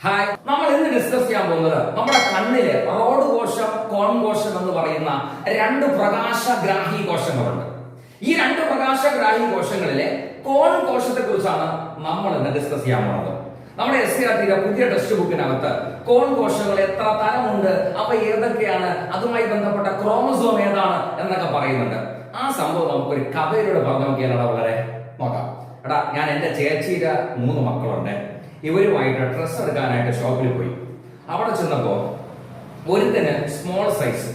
Hi, നമ്മൾ ഇന്ന് discuss ചെയ്യാൻ പോകുന്നത് നമ്മുടെ കണ്ണില് റോഡ് കോശം, കോൺ കോശം എന്ന് പറയുന്ന രണ്ട് പ്രകാശഗ്രാഹി കോശങ്ങളുണ്ട്. ഈ രണ്ട് പ്രകാശഗ്രാഹി കോശങ്ങളിലെ കോൺ കോശത്തെ കുറിച്ചാണ് നമ്മൾ ഇന്ന് ഡിസ്കസ് ചെയ്യാൻ പോകുന്നത്. നമ്മുടെ SCERTയുടെ പുതിയ ടെക്സ്റ്റ് ബുക്കിനകത്ത് കോൺ കോശങ്ങൾ എത്ര തരമുണ്ട്, അവ ഏതൊക്കെയാണ്, അതുമായി ബന്ധപ്പെട്ട ക്രോമസോം ഏതാണ് എന്നൊക്കെ പറയുന്നുണ്ട്. ആ സംഭവം നമുക്കൊരു കഥയിലൂടെ പറഞ്ഞു നോക്കിയാലോ? വളരെ നോക്കാം. എടാ, ഞാൻ എന്റെ ചേച്ചിയുടെ 3 മക്കളുണ്ട്. ഇവരുമായിട്ട് ഡ്രസ് എടുക്കാനായിട്ട് ഷോപ്പിൽ പോയി. അവിടെ ചെന്നപ്പോ ഒരുത്തന് സ്മോൾ സൈസ്,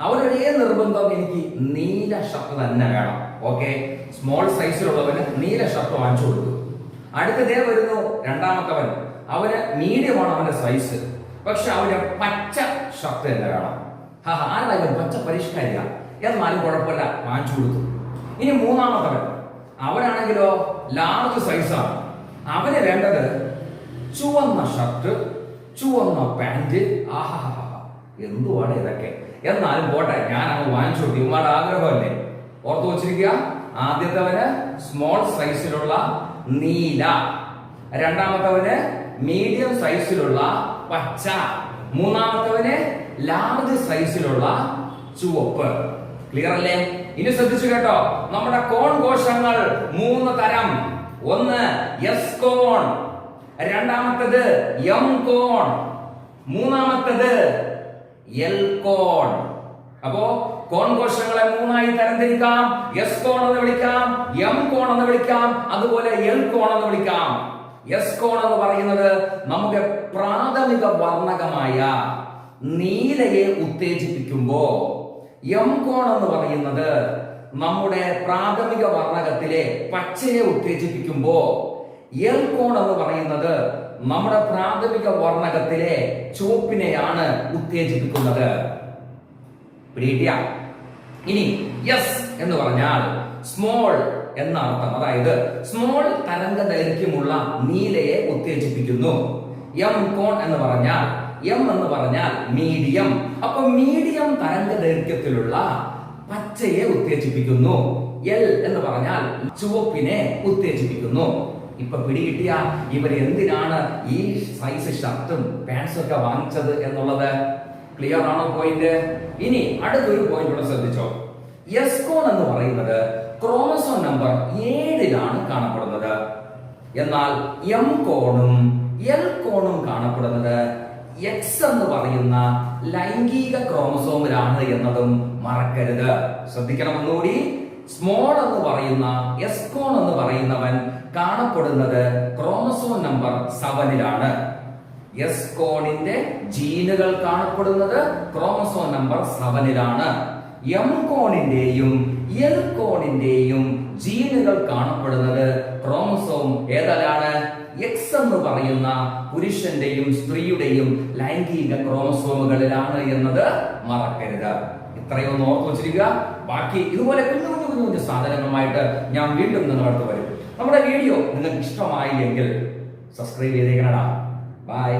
അവരൊരേ നിർബന്ധം, എനിക്ക് നീല ഷർട്ട് തന്നെ വേണം. ഓക്കെ, സ്മോൾ സൈസിലുള്ളവന് നീല ഷർട്ട് വാങ്ങിച്ചു കൊടുത്തു. അടുത്തതേ വരുന്നു രണ്ടാമത്തവൻ, അവന് മീഡിയമാണ് അവന്റെ സൈസ്, പക്ഷെ അവന് പച്ച ഷർട്ട് തന്നെ വേണം. ആരായാലും പച്ച പരിഷ്കാരില്ല, എന്നാലും കുഴപ്പമില്ല, വാങ്ങിച്ചു കൊടുത്തു. ഇനി മൂന്നാമത്തവൻ, അവനാണെങ്കിലോ ലാർജ് സൈസാണ്. അവന് വേണ്ടത് ചുവന്ന ഷർട്ട്, ചുവന്ന പാന്റ്. എന്തുവാണ് ഇതൊക്കെ? എന്നാലും പോട്ടെ, ഞാൻ അങ്ങ് വാങ്ങിച്ചു കൊടുത്തു. ഇവന്മാരുടെ ആഗ്രഹമല്ലേ, ഓർത്തു വച്ചിരിക്കുക. ആദ്യത്തവന് സ്മോൾ സൈസിലുള്ള നീല, രണ്ടാമത്തവന് മീഡിയം സൈസിലുള്ള പച്ച, മൂന്നാമത്തവന് ലാർജ് സൈസിലുള്ള ചുവപ്പ്. ക്ലിയർ അല്ലേ? ഇനി ശ്രദ്ധിച്ചു കേട്ടോ. നമ്മുടെ കോൺ കോശങ്ങൾ 3 തരം. ഒന്ന് എസ് കോൺ, രണ്ടാമത്തത് എം കോൺ, മൂന്നാമത്തത് എൽ കോൺ. അപ്പോ കോൺ കോശങ്ങളെ 3ആയി തരംതിരിക്കാം. എസ് കോൺ എന്ന് വിളിക്കാം, എം കോൺ എന്ന് വിളിക്കാം, അതുപോലെ എൽ കോൺ എന്ന് വിളിക്കാം. എസ് കോൺ എന്ന് പറയുന്നത് നമുക്ക് പ്രാഥമിക വർണ്ണകമായ നീലയെ ഉത്തേജിപ്പിക്കുമ്പോ, എം കോൺ എന്ന് പറയുന്നത് നമ്മുടെ പ്രാഥമിക വർണ്ണകത്തിലെ പച്ചയെ ഉത്തേജിപ്പിക്കുമ്പോ, എൽ കോൺ എന്ന് പറയുന്നത് നമ്മുടെ പ്രാഥമിക വർണ്ണകത്തിലെ ചുവപ്പിനെയാണ് ഉത്തേജിപ്പിക്കുന്നത്. പിടികിട്ടിയ? ഇനി എസ് എന്ന് പറഞ്ഞാൽ സ്മോൾ എന്ന അർത്ഥം. അതായത് സ്മോൾ തരംഗ ദൈർഘ്യമുള്ള നീലയെ ഉത്തേജിപ്പിക്കുന്നു. എം കോൺ എന്ന് പറഞ്ഞാൽ, എം എന്ന് പറഞ്ഞാൽ മീഡിയം. അപ്പൊ മീഡിയം തരംഗ ദൈർഘ്യത്തിലുള്ള പച്ചയെ ഉത്തേജിപ്പിക്കുന്നു. എൽ എന്ന് പറഞ്ഞാൽ ചുവപ്പിനെ ഉത്തേജിപ്പിക്കുന്നു. ഇപ്പൊ പിടികിട്ടിയ ഇവർ എന്തിനാണ് ഈ സൈസ് ഷർട്ടും പാൻസും ഒക്കെ വാങ്ങിച്ചത് എന്നുള്ളത്? ക്ലിയർ ആണോ പോയിന്റ്? ഇനി അടുത്തൊരു പോയിന്റ് കൂടെ ശ്രദ്ധിച്ചോ. എസ് കോൺ എന്ന് പറയുന്നത് ക്രോമസോം നമ്പർ 7 കാണപ്പെടുന്നത്. എന്നാൽ എം കോണും എൽ കോണും കാണപ്പെടുന്നത് എക്സ് എന്ന് പറയുന്ന ലൈംഗിക ക്രോമസോമിലാണ് എന്നതും മറക്കരുത്. ശ്രദ്ധിക്കണമെന്നുകൂടി. സ്മോൾ എന്ന് പറയുന്ന എസ് കോൺ എന്ന് പറയുന്നവൻ കാണപ്പെടുന്നത് ക്രോമസോം നമ്പർ 7 എസ് കോണിന്റെ ജീനുകൾ കാണപ്പെടുന്നത് ക്രോമസോം നമ്പർ 7 എം കോണിന്റെയും എൽ കോണിന്റെയും ജീനുകൾ കാണപ്പെടുന്നത് ക്രോമസോം ഏതിലാണ്? എക്സ് എന്ന് പറയുന്ന പുരുഷന്റെയും സ്ത്രീയുടെയും ലൈംഗിക ക്രോമസോമുകളിലാണ് എന്നത് മറക്കരുത്. ഇത്രയൊന്ന് ഓർത്തു വച്ചിരിക്കുക. ബാക്കി ഇതുപോലെ കുഞ്ഞു കുഞ്ഞു കുഞ്ഞു കുഞ്ഞു സാധനങ്ങളുമായിട്ട് ഞാൻ വീണ്ടും നിങ്ങളുടെ അടുത്ത് വരും. നമ്മുടെ വീഡിയോ നിങ്ങൾക്ക് ഇഷ്ടമായില്ലെങ്കിൽ സബ്സ്ക്രൈബ് ചെയ്തേക്കണടാ. ബൈ.